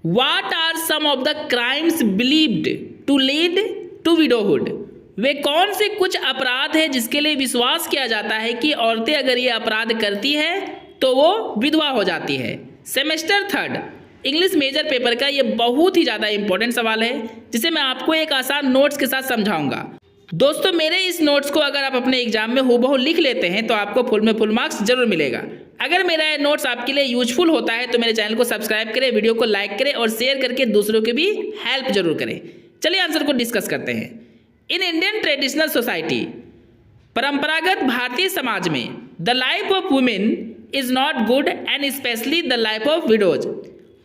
What are some of the crimes believed to lead to widowhood? वे कौन से कुछ अपराध हैं जिसके लिए विश्वास किया जाता है कि औरतें अगर ये अपराध करती है तो वो विधवा हो जाती है। सेमेस्टर 3 इंग्लिश मेजर पेपर का ये बहुत ही ज़्यादा इंपॉर्टेंट सवाल है जिसे मैं आपको एक आसान नोट्स के साथ समझाऊंगा। दोस्तों, मेरे इस नोट्स को अगर आप अपने एग्जाम में हूबहू लिख लेते हैं तो आपको फुल में फुल मार्क्स जरूर मिलेगा। अगर मेरा ये नोट्स आपके लिए यूजफुल होता है तो मेरे चैनल को सब्सक्राइब करें, वीडियो को लाइक करें और शेयर करके दूसरों की भी हेल्प जरूर करें। चलिए आंसर को डिस्कस करते हैं। इन इंडियन ट्रेडिशनल सोसाइटी, परंपरागत भारतीय समाज में, the life of women is not good and specially the life of widows.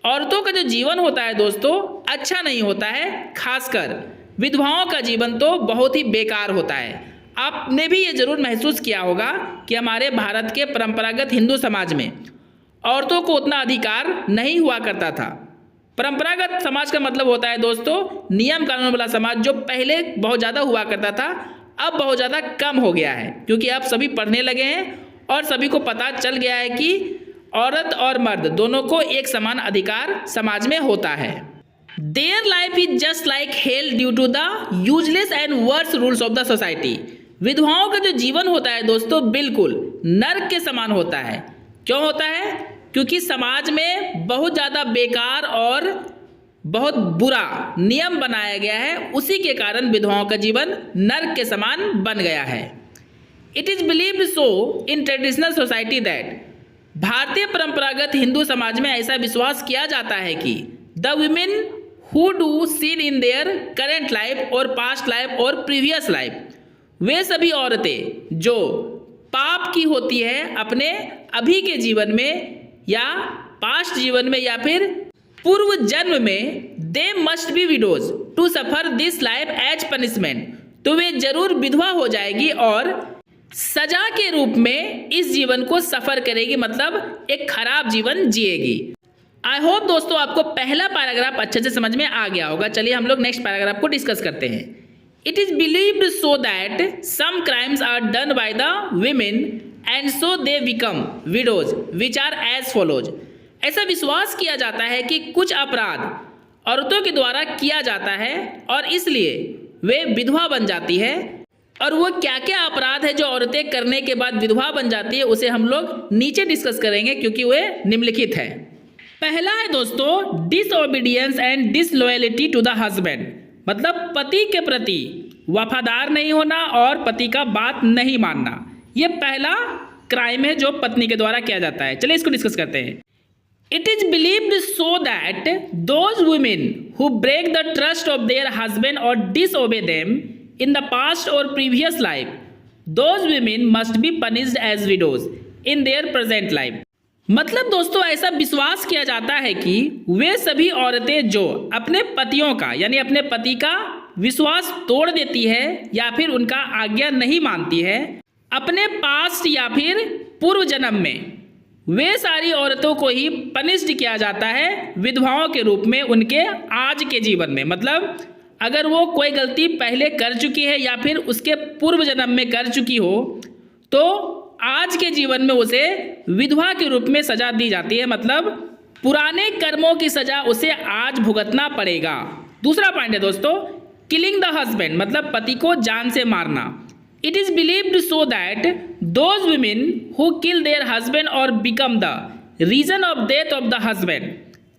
औरतों का जो जीवन होता है दोस्तों अच्छा नहीं होता है, खासकर विधवाओं का जीवन तो बहुत ही बेकार होता है। आपने भी ये जरूर महसूस किया होगा कि हमारे भारत के परंपरागत हिंदू समाज में औरतों को उतना अधिकार नहीं हुआ करता था। परंपरागत समाज का मतलब होता है दोस्तों नियम कानून वाला समाज, जो पहले बहुत ज़्यादा हुआ करता था, अब बहुत ज़्यादा कम हो गया है क्योंकि अब सभी पढ़ने लगे हैं और सभी को पता चल गया है कि औरत और मर्द दोनों को एक समान अधिकार समाज में होता है। Their life is just like hell due to the useless and worse rules of the society. विधवाओं का जो जीवन होता है दोस्तों बिल्कुल नर्क के समान होता है। क्यों होता है? क्योंकि समाज में बहुत ज़्यादा बेकार और बहुत बुरा नियम बनाया गया है, उसी के कारण विधवाओं का जीवन नर्क के समान बन गया है। It is believed so in traditional society that, भारतीय परंपरागत हिंदू समाज में ऐसा विश्वास किया जाता है कि the women who do sin in their current life और पास्ट लाइफ और प्रीवियस लाइफ, वे सभी औरतें जो पाप की होती है अपने अभी के जीवन में या पास्ट जीवन में या फिर पूर्व जन्म में, they must be widows to suffer this life as punishment, तो वे जरूर विधवा हो जाएगी और सजा के रूप में इस जीवन को सफर करेगी, मतलब एक खराब जीवन जिएगी। आई होप दोस्तों आपको पहला पैराग्राफ अच्छे से समझ में आ गया होगा। चलिए हम लोग नेक्स्ट पैराग्राफ को डिस्कस करते हैं। It is believed so that some crimes are done by the women and so they become widows which are as follows. ऐसा विश्वास किया जाता है कि कुछ अपराध औरतों के द्वारा किया जाता है और इसलिए वे विधवा बन जाती है। और वो क्या क्या अपराध है जो औरतें करने के बाद विधवा बन जाती है उसे हम लोग नीचे डिस्कस करेंगे क्योंकि वे निम्नलिखित है। पहला है दोस्तों disobedience and disloyalty to the husband, मतलब पति के प्रति वफादार नहीं होना और पति का बात नहीं मानना। ये पहला क्राइम है जो पत्नी के द्वारा किया जाता है। चलिए इसको डिस्कस करते हैं। It is believed so that those women who break the trust of their husband और disobey them in the past और previous life, those women must be punished as widows in their present life. मतलब दोस्तों ऐसा विश्वास किया जाता है कि वे सभी औरतें जो अपने पतियों का यानी अपने पति का विश्वास तोड़ देती है या फिर उनका आज्ञा नहीं मानती है अपने पास्ट या फिर पूर्व जन्म में, वे सारी औरतों को ही पनिश्ड किया जाता है विधवाओं के रूप में उनके आज के जीवन में। मतलब अगर वो कोई गलती पहले कर चुकी है या फिर उसके पूर्व जन्म में कर चुकी हो तो आज के जीवन में उसे विधवा के रूप में सजा दी जाती है, मतलब पुराने कर्मों की सजा उसे आज भुगतना पड़ेगा। दूसरा पॉइंट है दोस्तों किलिंग द हस्बैंड, मतलब पति को जान से मारना। It is believed so that those women who kill their husband और become the reason of death of the husband,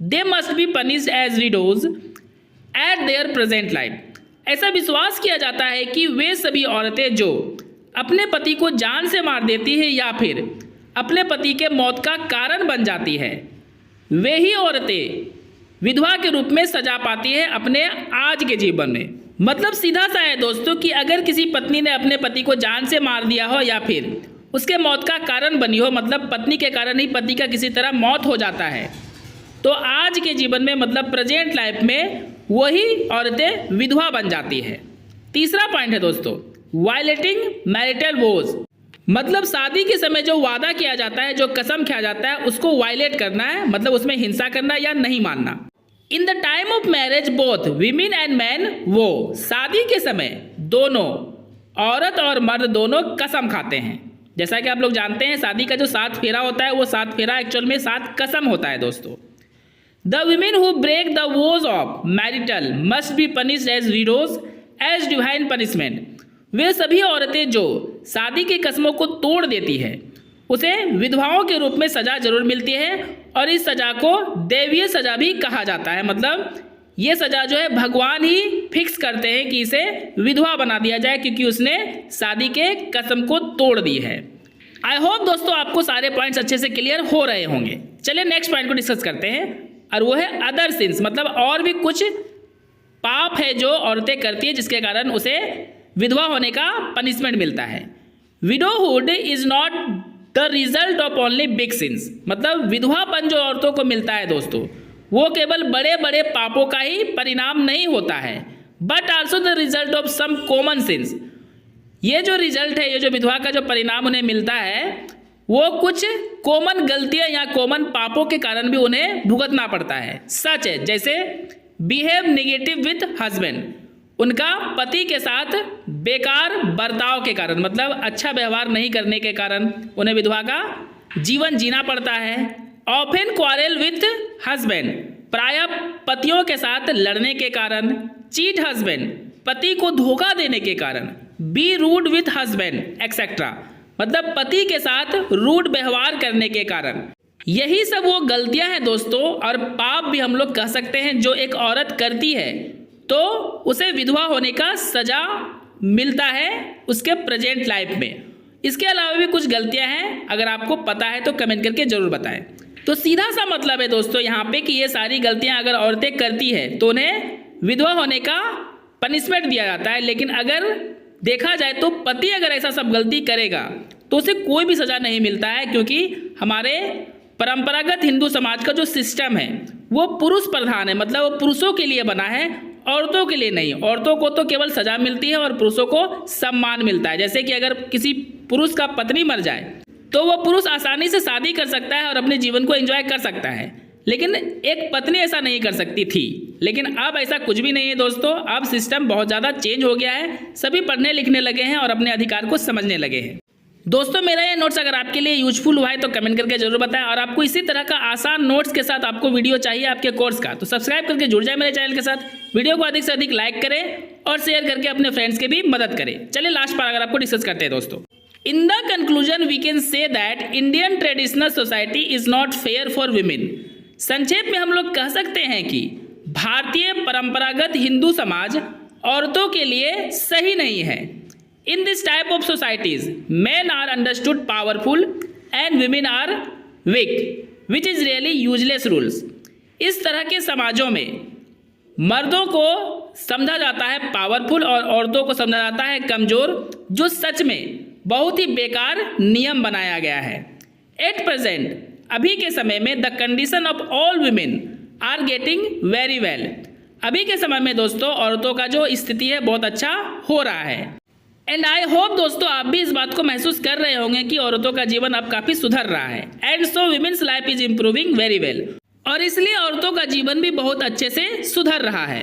they must be punished as widows at their present life. ऐसा विश्वास किया जाता है कि वे सभी औरतें जो अपने पति को जान से मार देती है या फिर अपने पति के मौत का कारण बन जाती है, वे ही औरतें विधवा के रूप में सजा पाती है अपने आज के जीवन में। मतलब सीधा सा है दोस्तों कि अगर किसी पत्नी ने अपने पति को जान से मार दिया हो या फिर उसके मौत का कारण बनी हो, मतलब पत्नी के कारण ही पति का किसी तरह मौत हो जाता है, तो आज के जीवन में मतलब प्रेजेंट लाइफ में वही औरतें विधवा बन जाती है। तीसरा पॉइंट है दोस्तों वायलेटिंग मैरिटल वोज, मतलब शादी के समय जो वादा किया जाता है, जो कसम किया जाता है, उसको वायलेट करना है, मतलब उसमें हिंसा करना या नहीं मानना। In the time of marriage both women and man, वो शादी के समय दोनों औरत और मर्द दोनों कसम खाते हैं। जैसा कि आप लोग जानते हैं शादी का जो 7 फेरा होता है वो 7 फेरा एक्चुअल में 7 कसम होता है दोस्तों। The women who break the vows of marital must be punished as widows as divine punishment. वे सभी औरतें जो शादी की कसमों को तोड़ देती है उसे विधवाओं के रूप में सजा जरूर मिलती है और इस सजा को दैवीय सजा भी कहा जाता है। मतलब ये सजा जो है भगवान ही फिक्स करते हैं कि इसे विधवा बना दिया जाए क्योंकि उसने शादी के कसम को तोड़ दी है। आई होप दोस्तों आपको सारे पॉइंट्स अच्छे से क्लियर हो रहे होंगे। चलिए नेक्स्ट पॉइंट को डिस्कस करते हैं और वो है अदर सिंस। मतलब और भी कुछ पाप है जो औरतें करती है जिसके कारण उसे विधवा होने का पनिशमेंट मिलता है। Widowhood is not the result of only big sins. मतलब विधवापन जो औरतों को मिलता है दोस्तों वो केवल बड़े बड़े पापों का ही परिणाम नहीं होता है, but also the result of some common sins. ये जो रिजल्ट है, ये जो विधवा का जो परिणाम उन्हें मिलता है वो कुछ कॉमन गलतियां या कॉमन पापों के कारण भी उन्हें भुगतना पड़ता है। सच है जैसे बिहेव नेगेटिव विथ हस्बैंड, उनका पति के साथ बेकार बर्ताव के कारण, मतलब अच्छा व्यवहार नहीं करने के कारण उन्हें विधवा का जीवन जीना पड़ता है। ऑफन क्वारेल विथ हस्बैंड, प्राय पतियों के साथ लड़ने के कारण। चीट हस्बैंड, पति को धोखा देने के कारण। Be rude with husband etcetera, मतलब पति के साथ रूड व्यवहार करने के कारण। यही सब वो गलतियां हैं दोस्तों और पाप भी हम लोग कह सकते हैं जो एक औरत करती है तो उसे विधवा होने का सजा मिलता है उसके प्रेजेंट लाइफ में। इसके अलावा भी कुछ गलतियां हैं, अगर आपको पता है तो कमेंट करके जरूर बताएं। तो सीधा सा मतलब है दोस्तों यहाँ पे कि ये सारी गलतियां अगर औरतें करती है तो उन्हें विधवा होने का पनिशमेंट दिया जाता है। लेकिन अगर देखा जाए तो पति अगर ऐसा सब गलती करेगा तो उसे कोई भी सजा नहीं मिलता है, क्योंकि हमारे परंपरागत हिंदू समाज का जो सिस्टम है वो पुरुष प्रधान है। मतलब वो पुरुषों के लिए बना है, औरतों के लिए नहीं। औरतों को तो केवल सजा मिलती है और पुरुषों को सम्मान मिलता है। जैसे कि अगर किसी पुरुष का पत्नी मर जाए तो वो पुरुष आसानी से शादी कर सकता है और अपने जीवन को एंजॉय कर सकता है, लेकिन एक पत्नी ऐसा नहीं कर सकती थी। लेकिन अब ऐसा कुछ भी नहीं है दोस्तों, अब सिस्टम बहुत ज़्यादा चेंज हो गया है, सभी पढ़ने लिखने लगे हैं और अपने अधिकार को समझने लगे हैं। दोस्तों मेरा ये नोट्स अगर आपके लिए यूजफुल हुआ है तो कमेंट करके जरूर बताएं, और आपको इसी तरह का आसान नोट्स के साथ आपको वीडियो चाहिए आपके कोर्स का तो सब्सक्राइब करके जुड़ जाए मेरे चैनल के साथ। वीडियो को अधिक से अधिक लाइक करें और शेयर करके अपने फ्रेंड्स के भी मदद करें। चलिए लास्ट पर अगर आपको डिस्कस करते हैं दोस्तों। In the conclusion we can say that Indian traditional society is not fair for women. संक्षेप में हम लोग कह सकते हैं कि भारतीय परंपरागत हिंदू समाज औरतों के लिए सही नहीं है। In this type of societies, men are understood powerful and women are weak, which is really useless rules. इस तरह के समाजों में मर्दों को समझा जाता है पावरफुल और औरतों को समझा जाता है कमज़ोर, जो सच में बहुत ही बेकार नियम बनाया गया है। एट प्रेजेंट, अभी के समय में the condition of all women are getting very well. अभी के समय में दोस्तों औरतों का जो स्थिति है बहुत अच्छा हो रहा है। एंड आई होप दोस्तों आप भी इस बात को महसूस कर रहे होंगे कि औरतों का जीवन अब काफ़ी सुधर रहा है। And so women's life is improving very well, और इसलिए औरतों का जीवन भी बहुत अच्छे से सुधर रहा है।